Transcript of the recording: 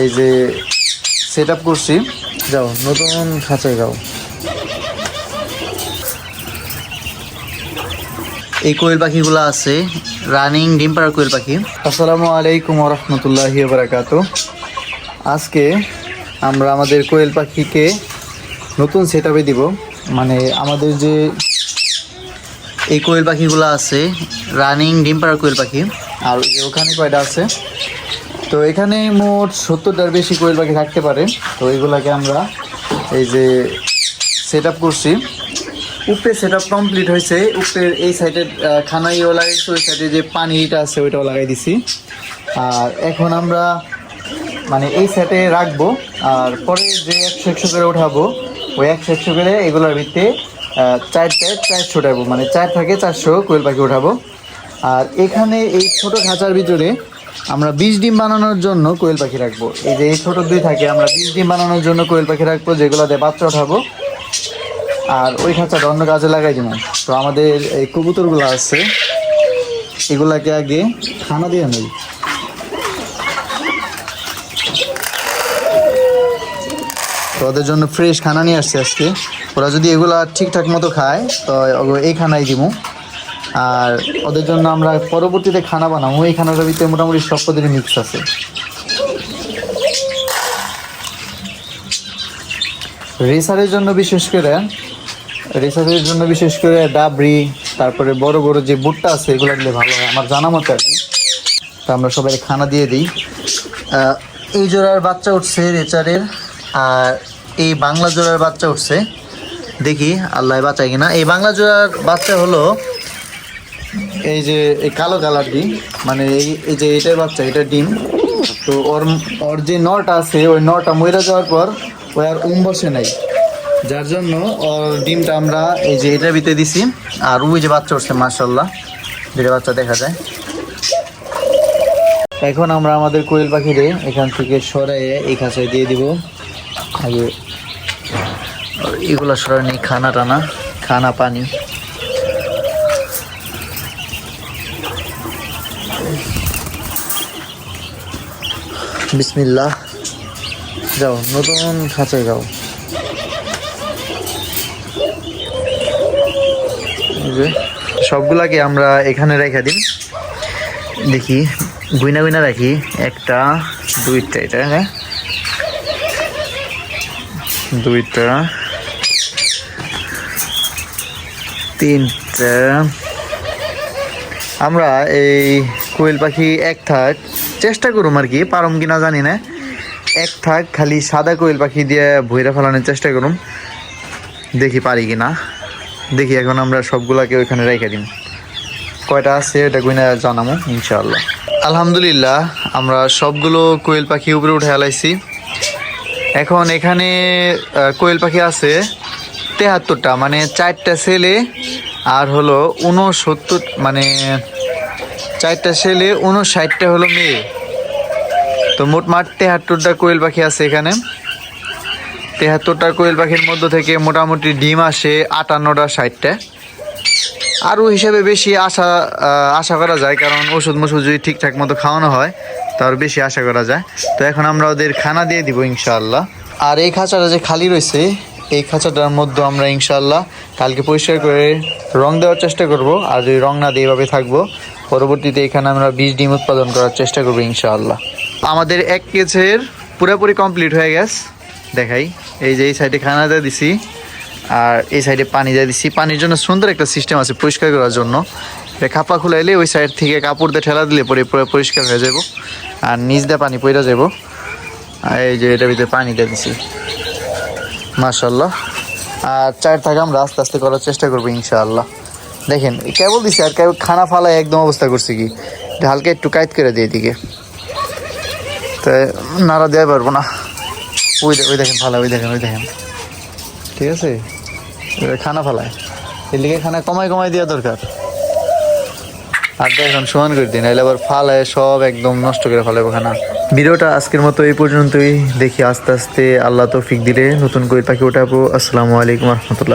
এই যে set up করছি। যাও নতুন খাঁচায় যাও। এই কোয়েল পাখিগুলো আছে রানিং ডিম পাড়া কোয়েল পাখি। আসসালামু আলাইকুম ওয়া রাহমাতুল্লাহি ওয়া বারাকাতুহু। আজকে আমরা আমাদের কোয়েল পাখিকে নতুন সেট আপে দিব। মানে আমাদের যে এই কোয়েল পাখিগুলো আছে রানিং ডিম পাড়া কোয়েল পাখি। আর যে ওখানে কয়টা আছে, তো এখানে মোট 70টার বেশি কোয়েল পাখি থাকতে পারে। তো এইগুলাকে আমরা এই যে সেট আপ করছি। উপরে সেট আপ কমপ্লিট হয়েছে। উপরের এই সাইডের খানাইও লাগাইছি, ওই সাইডে যে পানিটা আছে ওইটাও লাগাই দিছি। আর এখন আমরা মানে এই সেটে রাখবো, আর পরে যে 100 করে উঠাবো ওই 100 করে এগুলোর ভিত্তিতে 400 উঠাবো, মানে 4 থেকে 400 কোয়েল পাখি উঠাবো। আর এখানে এই ছোট খাঁচার ভিতরে আমরা 20 ডিম বানানোর জন্য কোয়েল পাখি রাখবো। এই যে এই ছোট দুই থাকে, আমরা 20 ডিম বানানোর জন্য কোয়েল পাখি রাখবো, যেগুলোতে বাচ্চা উঠাবো। আর ওই খাঁচাটা অন্য কাজে লাগাই দিব। তো আমাদের এই কবুতরগুলো আছে, এগুলাকে আগে খানা দিয়ে নেই। তো ওদের জন্য ফ্রেশ খানা নিয়ে আসছে আজকে। ওরা যদি এগুলা ঠিকঠাক মতো খায় তো এই খানাই দিব। আর ওদের জন্য আমরা পরবর্তীতে খানা বানাবো। এই খানাটার ভিতরে মোটামুটি সব পদের মিক্স আছে। রেসারের জন্য বিশেষ করে ডাবরি, তারপরে বড় বড় যে বুটটা আছে এগুলো দিলে ভালো হয় আমার জানা মতো আর কি। তো আমরা সবাই খানা দিয়ে দিই। এই জোড়ার বাচ্চা উঠছে রেচারের, আর এই বাংলা জোড়ার বাচ্চা উঠছে। দেখি আল্লাহ বাঁচায় কিনা। এই বাংলা জোড়ার বাচ্চা হলো এই যে এই কালো কালার ডিম, মানে এই যে এটার বাচ্চা, এটা ডিম। তো ওর যে নটা আছে ওই নটা মরে যাওয়ার পর ওই আর বসে নাই, যার জন্য ওর ডিমটা আমরা এই যে এটার ভিতরে দিছি। আর ওই যে বাচ্চা উঠছে মাশাআল্লাহ, যেটা বাচ্চা দেখা যায়। এখন আমরা আমাদের কোয়েল পাখিরে এখান থেকে সরাইয়ে এই খাঁচায় দিয়ে দিব। আগে এগুলো সরাই নিই, খানা পানি। বিসমিল্লাহ। যাও নতুন খাঁচায় যাও। সবগুলাকে আমরা এখানে রেখে দিই। দেখি গুইনা রাখি, 1টা 2টা, এটা হ্যাঁ 2টা 3টা। আমরা এই কোয়েল পাখি এক থাক চেষ্টা করুম আর কি, পারম কিনা জানি না। এক থাক খালি সাদা কোয়েল পাখি দিয়ে ভইরা ফেলানোর চেষ্টা করুম, দেখি পারি কিনা। দেখি এখন আমরা সবগুলাকে ওইখানে রেখে দিই। কয়টা আছে এটা গুইনা জানাবো ইনশাআল্লাহ। আলহামদুলিল্লাহ আমরা সবগুলো কোয়েল পাখি উপরে উঠে আলাইছি। এখন এখানে কোয়েল পাখি আছে 73টা, মানে 4টা ছেলে আর হলো 69, মানে 4টা ছেলে 59টা হলো মেয়ে। তো মোটমাট 73টা কোয়েল পাখি আছে এখানে। 73টা কোয়েল পাখির মধ্যে থেকে মোটামুটি ডিম আসে 58টা 60টা। আরও হিসাবে বেশি আশা করা যায়, কারণ ওষুধ যদি ঠিকঠাক মতো খাওয়ানো হয় তার বেশি আশা করা যায়। তো এখন আমরা ওদের খানা দিয়ে দিব ইনশাআল্লাহ। আর এই খাঁচাটা যে খালি রয়েছে এই খাঁচাটার মধ্যে আমরা ইনশাআল্লাহ কালকে পরিষ্কার করে রং দেওয়ার চেষ্টা করব। আর যদি রং না দিয়ে এভাবে থাকবো, পরবর্তীতে এখানে আমরা 20 ডিম উৎপাদন করার চেষ্টা করবো ইনশাআল্লাহ। আমাদের 1 কেজের পুরোপুরি কমপ্লিট হয়ে গেছে। দেখাই, এই যে এই সাইডে খানা দিয়ে দিছি আর এই সাইডে পানি দিয়ে দিছি। পানির জন্য সুন্দর একটা সিস্টেম আছে পরিষ্কার করার জন্য। খাপা খুলাইলে ওই সাইড থেকে কাপড় দিয়ে ঠেলা দিলে পরে পুরো পরিষ্কার হয়ে যাব, আর নিচ দিয়ে পানি পড়ে যাব। আর এই যে এটার ভিতরে পানি দিয়ে দিছি মাশাআল্লাহ। আর 4 থাকা আমরা আস্তে আস্তে করার চেষ্টা করবো ইনশাআল্লাহ। দেখেন কেবল দিছি, আর কেবল খানা ফালায় একদম অবস্থা করছে কি, হালকা একটু কাইট করে দিয়ে দিকে, তো নাড়া দেওয়া পারবো না। ওই দেখেন ফালা, ওই দেখেন ঠিক আছে, খানা ফালায় এর লিগে খানা কমাই দেওয়া দরকার। আর এখন সমান করে দিন, নাহলে আবার ফালায় সব একদম নষ্ট করে ফেলাবো খানা। ভিডিওটা আজকের মতো এই পর্যন্তই। দেখি আস্তে আস্তে আল্লাহ তৌফিক দিলে নতুন কোয়েল পাখি ওঠাবো। আসসালামু আলাইকুম রহমতুল্লাহ।